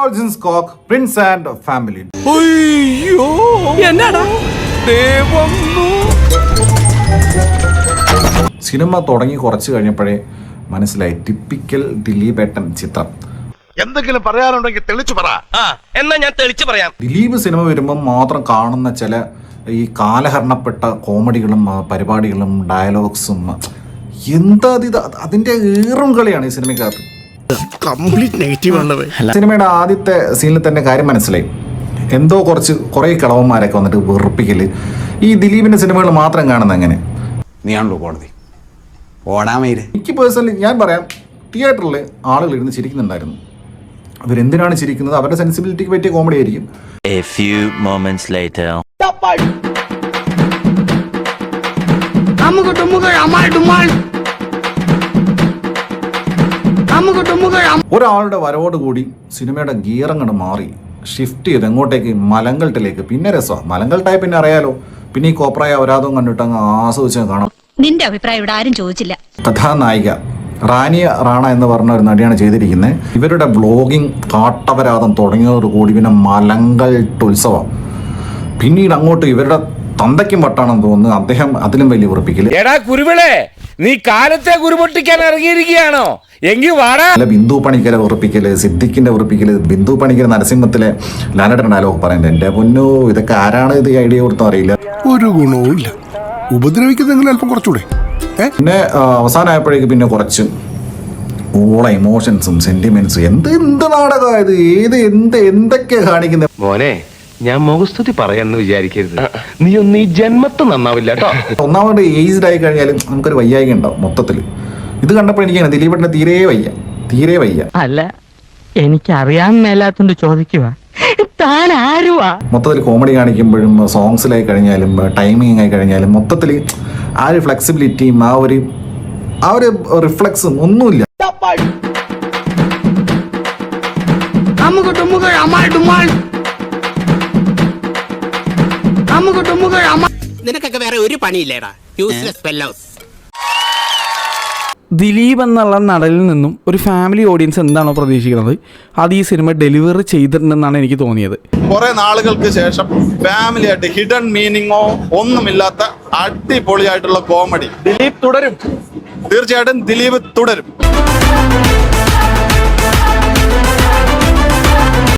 എഫൾജൻസ് കോക്ക് prince and family. Cinema തുടങ്ങി കുറച്ച് കഴിഞ്ഞപ്പോഴേ മനസ്സിലായി ടിപ്പിക്കൽ ദിലീപേട്ടൻ ചിത്രം. എന്തെങ്കിലും പറയാനുണ്ടെങ്കിൽ തെളിച്ചു പറ. എന്നാ ഞാൻ തെളിച്ചു പറയാം. ദിലീപ് സിനിമ വരുമ്പോൾ മാത്രം കാണുന്ന ചില ഈ കാലഹരണപ്പെട്ട കോമഡികളും പരിപാടികളും ഡയലോഗ്സും എന്താ അതിന്റെ ഏറും കളിയാണ് ഈ സിനിമയ്ക്കകത്ത്. Complete negative. സിനിമയുടെ ആദ്യത്തെ സീനിൽ തന്നെ കാര്യം മനസ്സിലായി. എന്തോ കുറേ കിളവന്മാരൊക്കെ വന്നിട്ട് വെറുപ്പിക്കല്. ഈ ദിലീപിന്റെ സിനിമകൾ മാത്രം കാണുന്ന എങ്ങനെ? നീയാണല്ലോ കോടതി ഓടാമേര്. എനിക്ക് പേഴ്സണലി ഞാൻ പറയാം, തിയേറ്ററിൽ ആളുകൾ ഇരുന്ന് ചിരിക്കുന്നുണ്ടായിരുന്നു. അവരെന്തിനാണ് ചിരിക്കുന്നത്? അവരുടെ സെൻസിബിലിറ്റിക്ക് പറ്റിയ കോമഡി ആയിരിക്കും. A few moments later. ഒരാളുടെ വരവോടുകൂടി സിനിമയുടെ ഗിയർ അങ്ങോട്ട് മാറി ഷിഫ്റ്റ് ചെയ്ത് എങ്ങോട്ടേക്ക്? മലങ്കൾട്ടിലേക്ക്. പിന്നെ രസമാണ് മലങ്കൾട്ടായി, പിന്നെ അറിയാലോ. പിന്നെ ഈ കോപ്രായ അപരാധവും കണ്ടിട്ട് അങ്ങ് ആസ്വദിച്ച് കാണാം. നിന്റെ അഭിപ്രായം ഇവിടെ ആരും ചോദിച്ചില്ല. കഥാനായിക റാനിയ റാണ എന്ന് പറഞ്ഞ ഒരു നടിയാണ് ചെയ്തിരിക്കുന്നത്. ഇവരുടെ ബ്ലോഗിങ് കാട്ടപരാധം തുടങ്ങിയതോടുകൂടി പിന്നെ മലങ്കൾട്ട് ഉത്സവം. പിന്നീട് അങ്ങോട്ട് ഇവരുടെ തന്തയ്ക്കും വട്ടാണെന്ന് തോന്നുന്നു. അദ്ദേഹം അതിലും വലിയ ഉറപ്പിക്കല്. എടാ കുരുവിളെ, നീ കാലത്തെ കുരുപൊട്ടിക്കാൻ ഇറങ്ങിയിരിക്കുകയാണോ? എങ്കിൽ വാടാ. ബിന്ദു പണിക്കരെ ഉറപ്പിക്കല്, സിദ്ദിഖിന്റെ ഉറപ്പിക്കല്, ബിന്ദു പണിക്കർ നരസിംഹത്തിലെ ലാലേട്ടൻ ഡയലോഗ് പറയുന്നത്. എന്റെ പൊന്നോ, ഇതൊക്കെ ആരാണ് ഇത് ഐഡിയ കൊടുത്തോ അറിയില്ല. ഒരു ഗുണവും ഇല്ല. ഉപദ്രവിക്കുന്നെങ്കിലും അല്പം കുറച്ചുകൂടെ. പിന്നെ അവസാനമായപ്പോഴേക്ക് പിന്നെ കുറച്ച് ഓള ഇമോഷൻസും സെന്റിമെന്റ്സും. എന്ത് നാടകമായത്? എന്തൊക്കെയാ കാണിക്കുന്നത്? മോനെ, ഞാൻ മുഖസ്തുതി പറയാന്ന് വിചാരിക്കരുത്. നീ ഒന്ന് ഈ ജന്മത്ത് നന്നാവില്ല കേട്ടോ. ഒന്നാമത് ഏജ്ഡ് ആയി കഴിഞ്ഞാലും നമുക്കൊരു വയ്യായിക ഉണ്ടാവും മൊത്തത്തിൽ. ഇത് കണ്ടപ്പോൾ എനിക്ക് ദിലീപേട്ടന് തീരെ വയ്യ. അല്ല, എനിക്കറിയാൻ മേലാത്തോണ്ട് ചോദിക്കുക, താൻ ആരുവാ? മൊത്തത്തിൽ കോമഡി കാണിക്കുമ്പോഴും സോങ്സിലായി കഴിഞ്ഞാലും ടൈമിങ് ആയി കഴിഞ്ഞാലും മൊത്തത്തിൽ ആ ഒരു ഫ്ലെക്സിബിലിറ്റിയും ആ ഒരു റിഫ്ലക്സും ഒന്നുമില്ല. നിനക്കൊക്കെ വേറെ ഒരു പണിയില്ലേടാ, യൂസ്ലെസ് ഫെല്ലോസ്. ദിലീപ് എന്നുള്ള നടനിൽ നിന്നും ഒരു ഫാമിലി ഓഡിയൻസ് എന്താണോ പ്രതീക്ഷിക്കുന്നത് അത് ഈ സിനിമ ഡെലിവറി ചെയ്തിട്ടുണ്ടെന്നാണ് എനിക്ക് തോന്നിയത്. കുറെ നാളുകൾക്ക് ശേഷം ഫാമിലി ആയിട്ട് ഹിഡൻ മീനിങ്ങോ ഒന്നുമില്ലാത്ത അടിപൊളിയായിട്ടുള്ള കോമഡി. ദിലീപ് തുടരും, തീർച്ചയായിട്ടും ദിലീപ് തുടരും.